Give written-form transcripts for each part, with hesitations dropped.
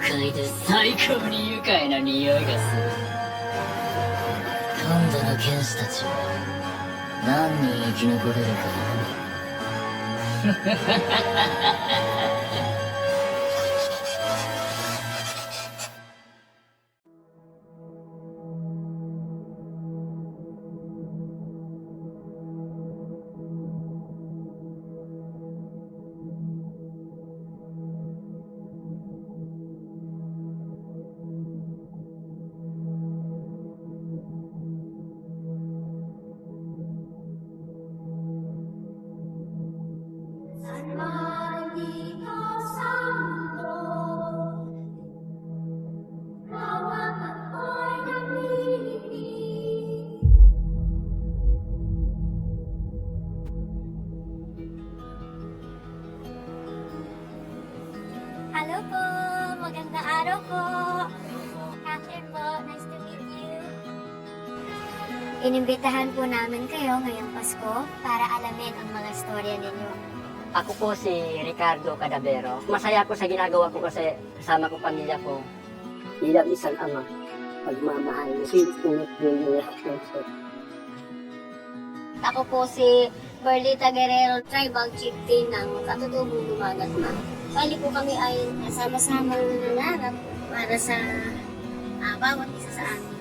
界で最高に愉快な匂いがする。今度の剣士たちは何人生き残れるかな。Hello po! Magandang araw po! Catherine po, nice to meet you. Inimbitahan po namin kayo ngayong Pasko para alamin ang mga istorya ninyo. Ako po si Ricardo Cadavero. Masaya ako sa ginagawa ko kasi kasama ko pamilya ko. Bilang isang ama, pagmamahal, sinunod yung relationship. Ako po si Berlita Guerrero, Tribal Chieftain ng Katutubong Dumagat na. Bali po kami ay sama-samang nangangarap para sa bawat isa sa amin.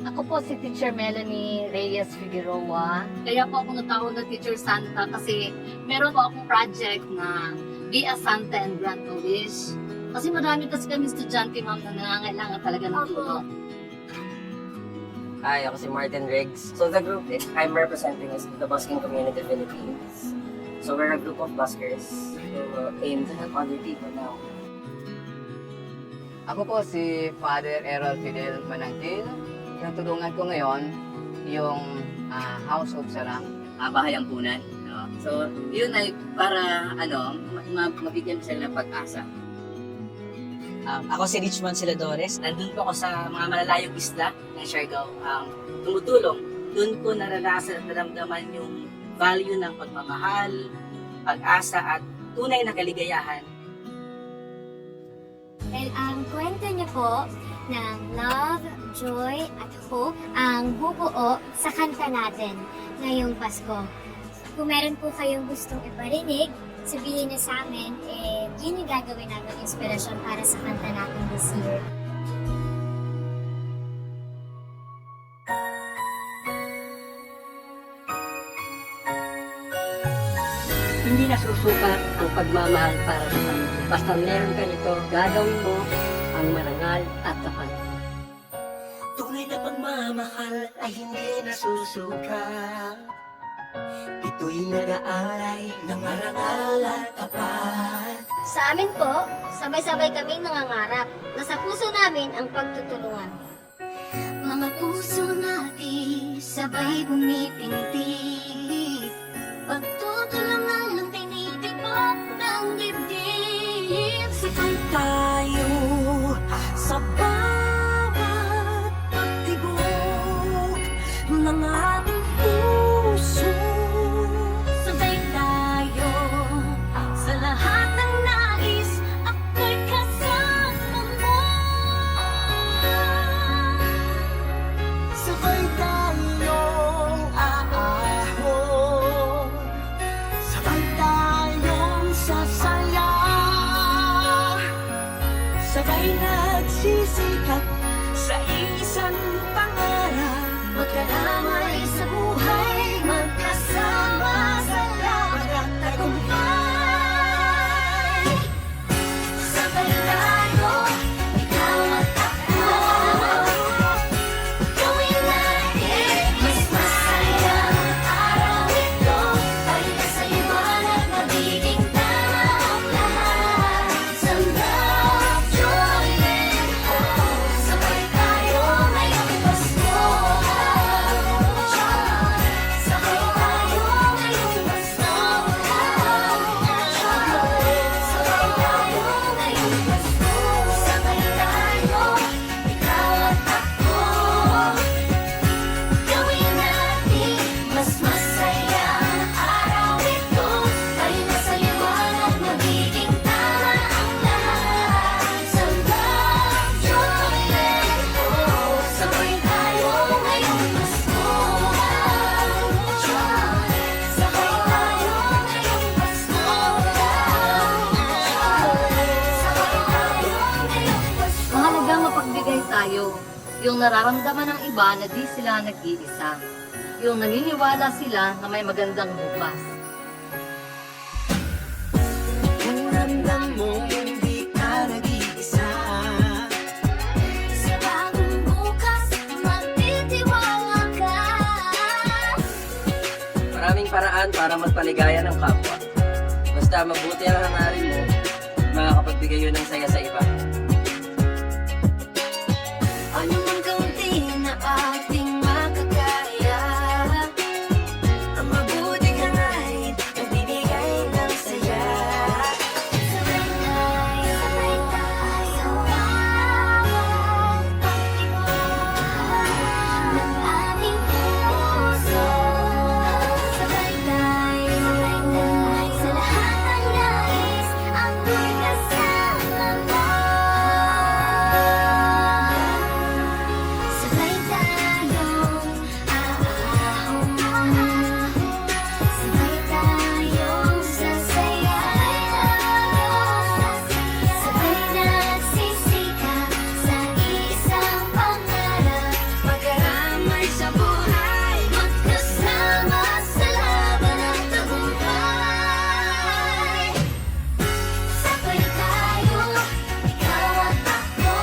Ako po si Teacher Melanie Reyes Figueroa. Kaya po ako natawag na Teacher Santa kasi meron po akong project na Be a Santa and Grant a Wish. Kasi marami kasi kami estudyante, ma'am, na nangangailangan talaga ng tulong. Hi, ako si Martin Riggs. So the group I'm representing is the Busking Community Philippines. So we're a group of buskers who aim to help other people now. Ako po si Father Errol Fidel Manangtil. Yung tulungan ko ngayon, yung House of Sarang. Bahay Ampunan. No? So, yun ay para mabigyan sila ng pag-asa. Ako si Richmond Siladores. Nandun po ako sa mga malalayong isla ng Siargao. Tumutulong. Doon ko naranasan at naramdaman yung value ng pagmamahal, pag-asa at tunay na kaligayahan. Well, ang kwento niyo po ng love, joy, at hope ang bubuo sa kanta natin ngayong Pasko. Kung meron po kayong gustong iparinig, sabihin niyo sa amin, yun yung gagawin namin inspirasyon para sa kanta natin this year. Hindi nasusukat ang pagmamahal para sa pamilya. Basta meron ka nito, gagawin mo ang marangal at tapat. Tunay na pagmamahal ay hindi nasusuka. Ito'y nag-aalay ng marangal at tapat. Sa amin po, sabay-sabay kaming nangangarap na sa puso namin ang pagtutulungan. Mga puso natin sabay bumipintig, pagtutulungan lang tinitibok ng dibdib. Sabay tayo sa bawat pagtibok ng ating puso. Sabay tayo sa lahat ng nais, ako'y kasama mo. Sabay tayong aahon, sabay tayong sasaya, sabay nagsisikap sa isang pangarap. Magkalamay sa buhay, magkasama sa lahat at tagumpay. Sabay tayo, ikaw at ako, gawin natin mas masaya ang araw ito. Halika sa iwan at magiging tama ang lahat. Sa love, joy, and hope, sa tayo. Yung nararamdaman ng iba na di sila nag-iisa. Yung naniniwala sila na may magandang bukas. Kung ramdam mo hindi ka nag-iisa, Sa bagong bukas, magtitiwala ka. Maraming paraan para magpaligaya ng kapwa. Basta mabuti ang hangarin mo, makakapagbigay yun ng saya sa iba. Ano mang kaunti na ating makakaya, ang mabuting hangarin, nagbibigay ng saya. sabay tayo bawat pagtibok ng ating puso. Sabay tayo sa lahat ng nais, ako'y kasama mo. Sabay tayong aahon, sabay tayong sasaya, sabay nagsisikap sa isang pangarap, Magkaramay sa buhay, magkasama sa laban ng tagumpay. Sabay tayo, ikaw at ako,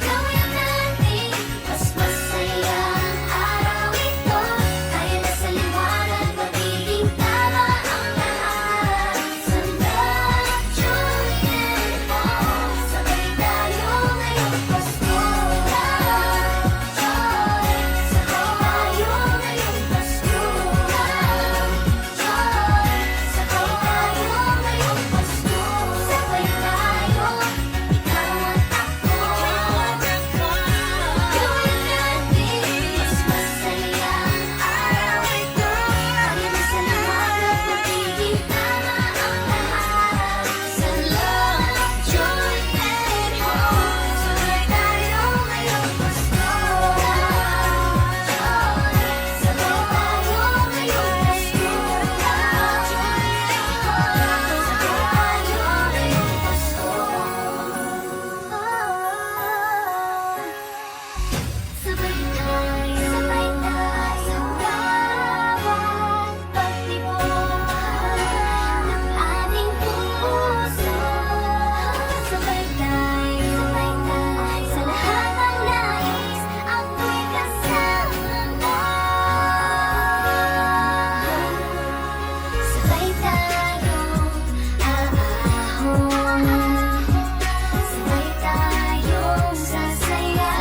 gawin natin mas masaya ang araw ito. Tayo na sa liwanag, magiging tama ang lahat. Sa love, joy, and hope, sabay tayo ngayong Pasko. Love, joy, sabay tayo ngayong Pasko. Love, joy, sabay tayo ngayong Pasko. Sabay tayo, ikaw at ako, gawin natin mas masaya ang araw ito. Tayo na sa liwanag, magiging tama ang lahat. Sa love, joy, and hope, sabay tayo ngayong Pasko. Love, joy, sabay tayo ngayong Pasko. Love, joy, and hope, sabay tayo ngayong Pasko. Sabay tayo sa bawat pagtibok ng ating puso. Sabay tayo sa lahat ng nais, ako'y kasama mo. Sabay tayong aahon, sabay tayong sasaya,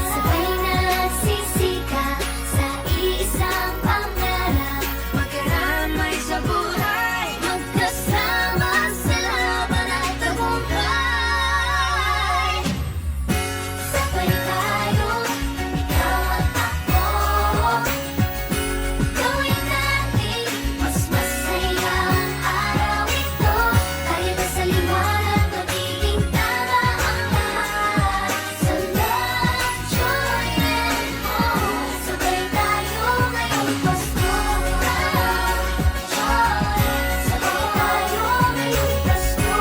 sabay nagsisikap sa isang pangarap, magkaramay sa buhay. magkasama sa laban ng tagumpay. Sabay tayo, ikaw at ako, gawin natin mas masaya ang araw ito. Tayo na sa liwanag, magiging tama ang lahat. Sa love, joy, and hope, sabay tayo ngayong Pasko. Love, joy, sabay tayo ngayong Pasko.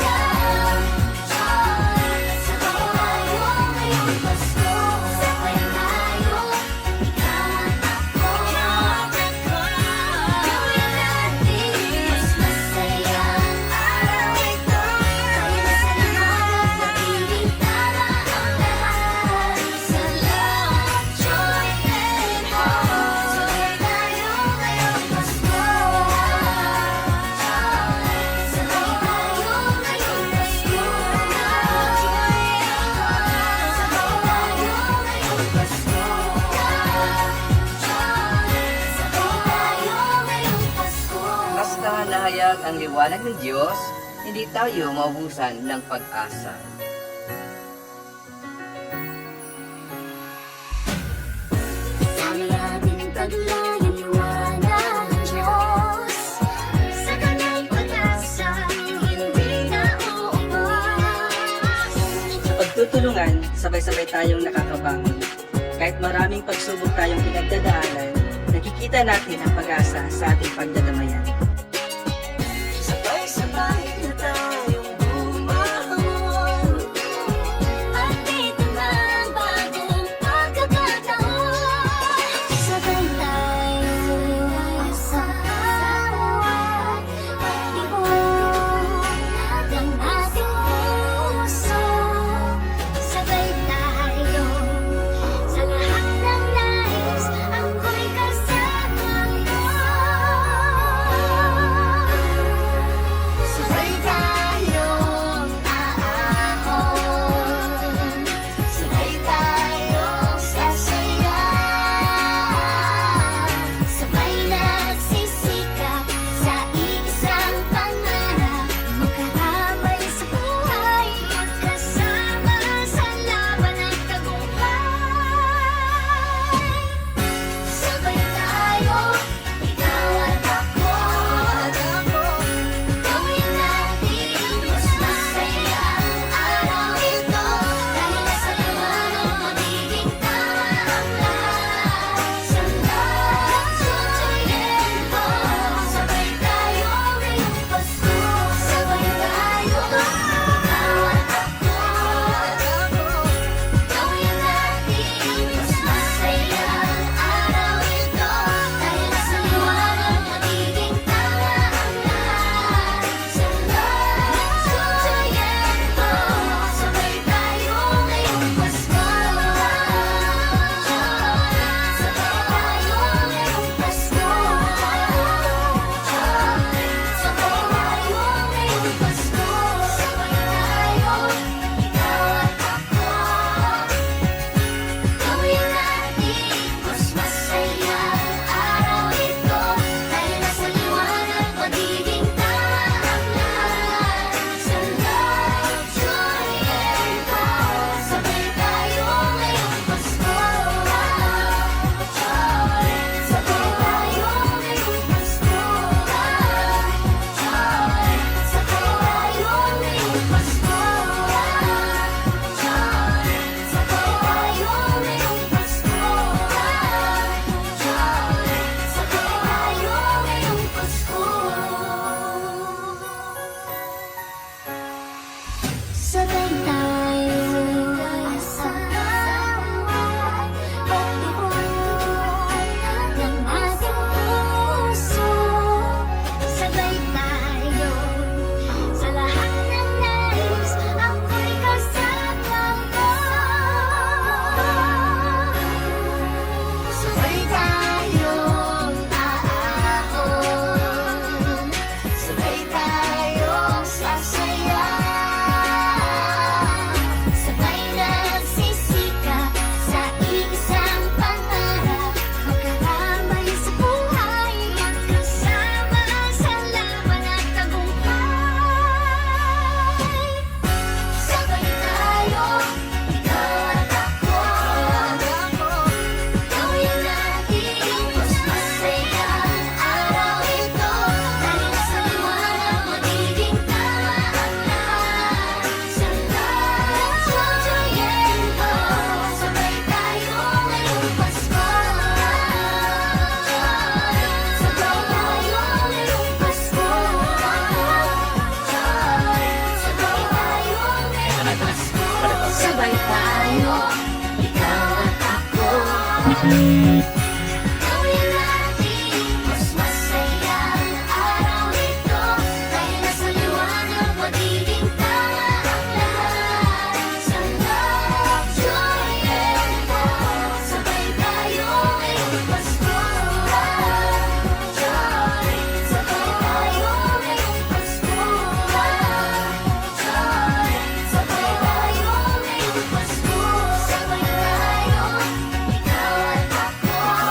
Love, joy, sabay tayo ngayong Pasko. Sabay tayo, ikaw at ako, gawin natin mas masaya ang araw ito. Tayo na sa liwanag, magiging tama ang lahat. Sa love, joy, and hope, sabay tayo ngayong Pasko. Love, joy, sabay tayo ngayong Pasko. Love, joy, and hope, sabay tayo ngayong Pasko. Love, joy, sabay tayo ngayong Pasko. Basta nahayag ang liwanag ng Diyos, hindi tayo maubusan ng pag-asa. Sa ating taglay ang liwanag ng Diyos, sa Kanyang pag-asa hindi na uubos. Sa pagtutulungan, sabay-sabay tayong nakakabangon. Kahit maraming pagsubok tayong pinagdadaanan, nakikita natin ang pag-asa sa ating pagdadamayan. Sabay-sabay na tayong bumangon. Gawin natin mas masaya ang araw ito. Dahil nasa liwanag magiging tama ang lahat. Sa love, joy, and hope, sabay tayo ngayong Pasko. Love, joy, sabay tayo ngayong Pasko. Love, joy, sabay tayo ngayong Pasko. Sabay tayo, ikaw at ako.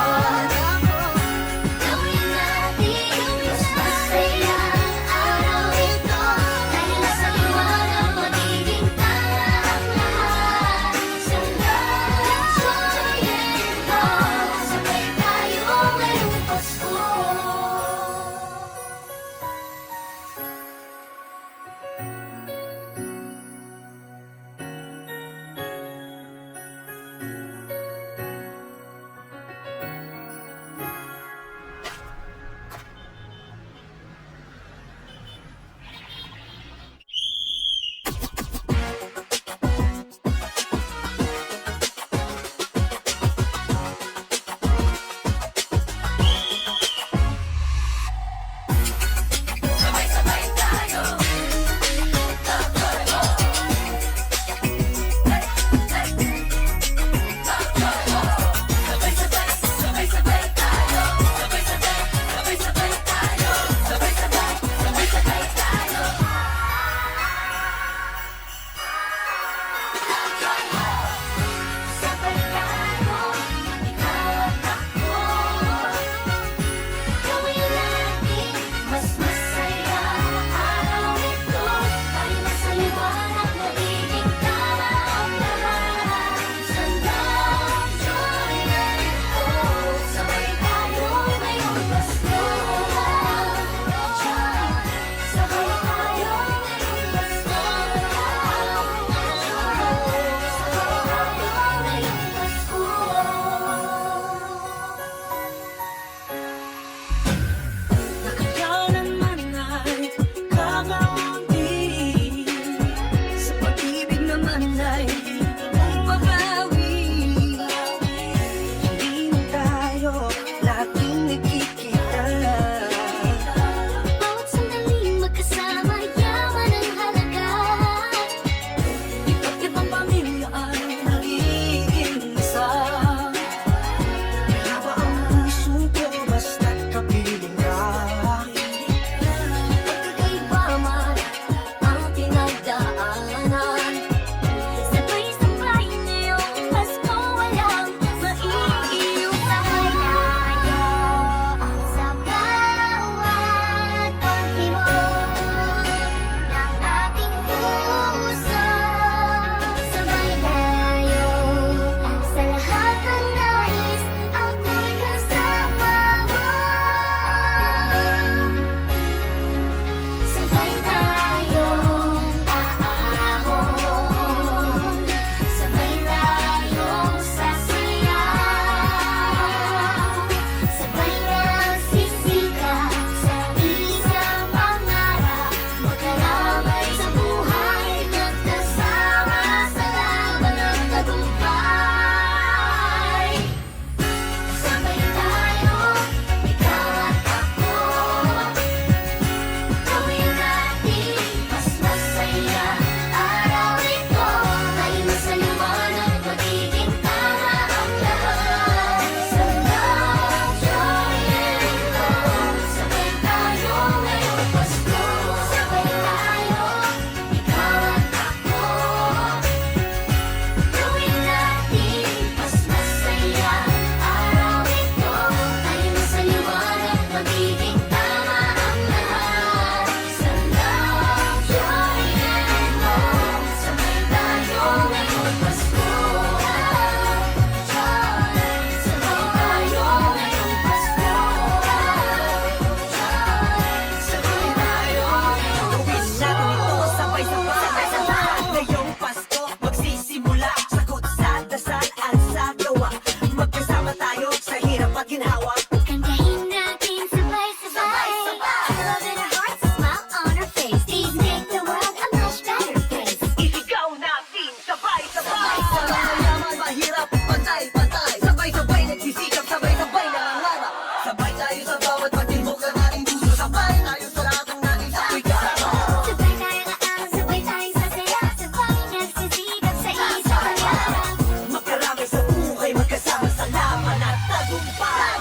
tayo sa bawat pagtibok ng ating puso. Sabay tayo sa lahat ng nais ako'y kasama. Sabay tayong aang, sabay tayong sasaya. Sabay nagsisigap sa isang pagyaman. Magkarami sa buhay, magkasama sa laban at tagumpay.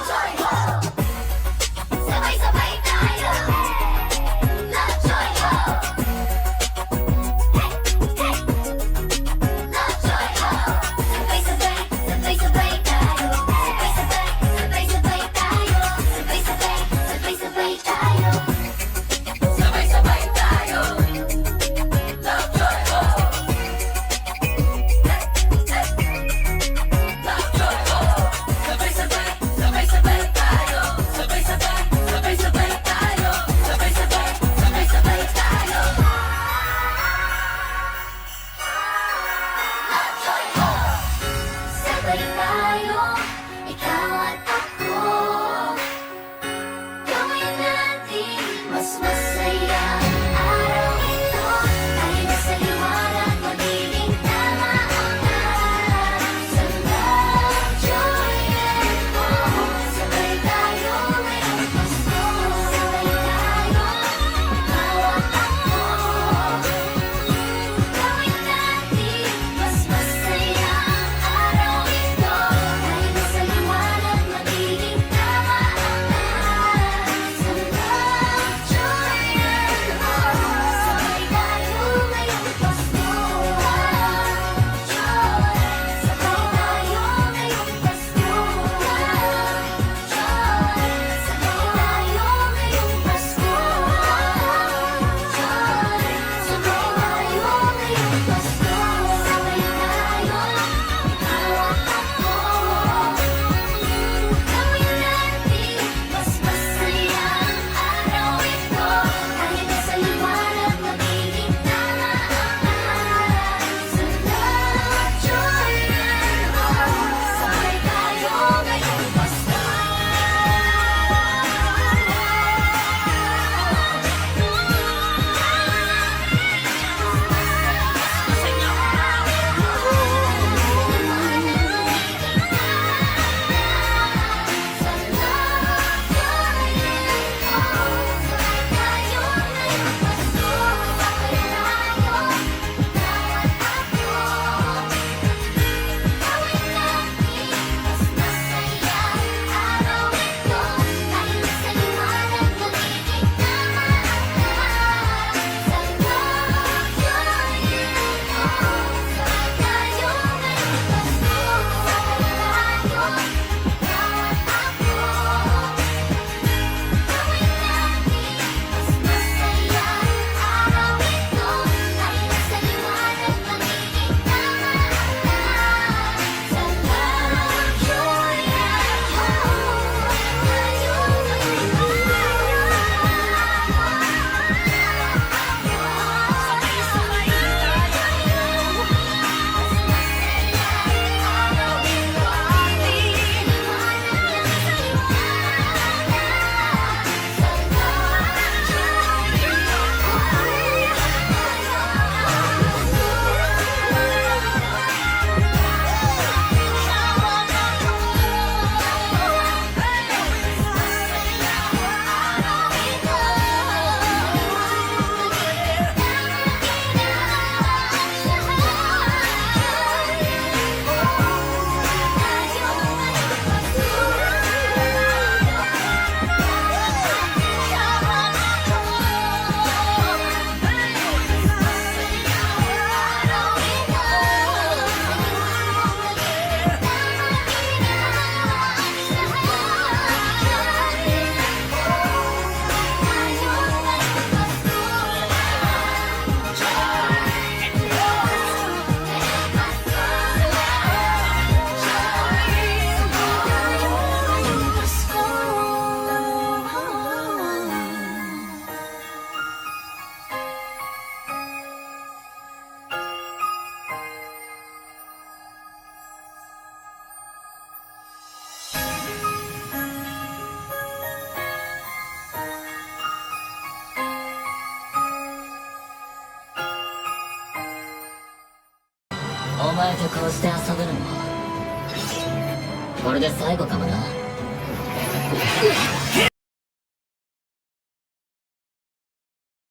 Sabay-sabay tayo. Love, joy, hope. Hey, hey. Love, joy, hope. Sabay-sabay, sabay-sabay tayo. Sabay-sabay, sabay-sabay tayo. Sabay-sabay, sabay-sabay tayo. Sabay-sabay tayo. Love, joy, hope. Love, joy, hope. Sabay-sabay, sabay-sabay tayo. Sabay-sabay, sabay-sabay tayo. Sabay-sabay, sabay-sabay tayo. Love, joy, hope. Sabay tayo, ikaw at ako. Gawin natin mas masaya. Araw ito ay nasa liwanag, magiging tama ang lahat. Sa love, joy, and hope. Sabay tayo ngayong Pasko. Sabay tayo, ikaw at ako. Gawin natin mas masaya. Araw ito ay nasa liwanag, magiging tama ang lahat. Sa love, joy, and hope. Sabay tayo ngayong Pasko. Joy, sabay tayo ngayong Pasko. Joy, sabay tayo ngayong Pasko. Joy, sabay tayo ngayong Pasko. Sabay tayo, ikaw at ako. Gawin natin mas masaya. Araw ito ay nasa liwanag, magiging tama ang lahat. Sa love, joy, and hope. Sabay tayo ngayong Pasko.お前とこうして遊ぶのもこれで最後かもな。